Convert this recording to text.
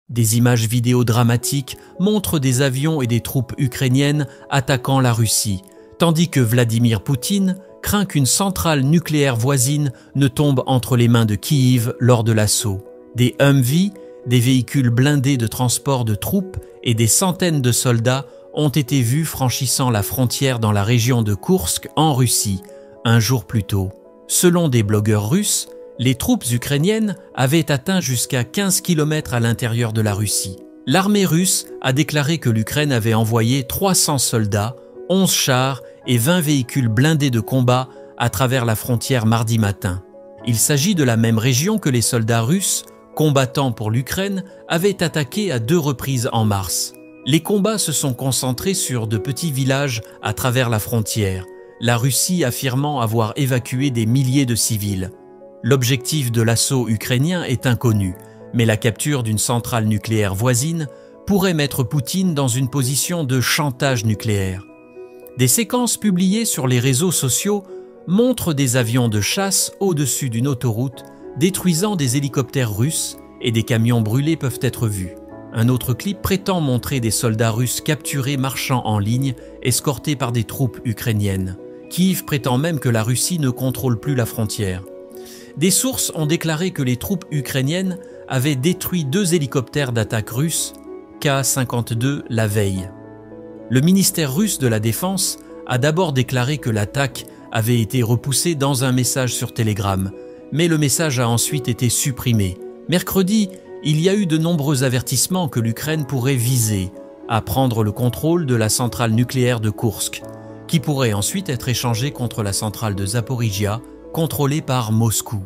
Des images vidéo dramatiques montrent des avions et des troupes ukrainiennes attaquant la Russie, tandis que Vladimir Poutine craint qu'une centrale nucléaire voisine ne tombe entre les mains de Kiev lors de l'assaut. Des Humvee, des véhicules blindés de transport de troupes et des centaines de soldats ont été vus franchissant la frontière dans la région de Koursk en Russie, un jour plus tôt. Selon des blogueurs russes, les troupes ukrainiennes avaient atteint jusqu'à 15 km à l'intérieur de la Russie. L'armée russe a déclaré que l'Ukraine avait envoyé 300 soldats, 11 chars et 20 véhicules blindés de combat à travers la frontière mardi matin. Il s'agit de la même région que les soldats russes, combattant pour l'Ukraine, avaient attaqué à 2 reprises en mars. Les combats se sont concentrés sur de petits villages à travers la frontière, la Russie affirmant avoir évacué des milliers de civils. L'objectif de l'assaut ukrainien est inconnu, mais la capture d'une centrale nucléaire voisine pourrait mettre Poutine dans une position de chantage nucléaire. Des séquences publiées sur les réseaux sociaux montrent des avions de chasse au-dessus d'une autoroute, détruisant des hélicoptères russes et des camions brûlés peuvent être vus. Un autre clip prétend montrer des soldats russes capturés marchant en ligne, escortés par des troupes ukrainiennes. Kiev prétend même que la Russie ne contrôle plus la frontière. Des sources ont déclaré que les troupes ukrainiennes avaient détruit 2 hélicoptères d'attaque russes, Ka-52, la veille. Le ministère russe de la Défense a d'abord déclaré que l'attaque avait été repoussée dans un message sur Telegram, mais le message a ensuite été supprimé. Mercredi, il y a eu de nombreux avertissements que l'Ukraine pourrait viser à prendre le contrôle de la centrale nucléaire de Koursk, qui pourrait ensuite être échangée contre la centrale de Zaporijia, contrôlée par Moscou.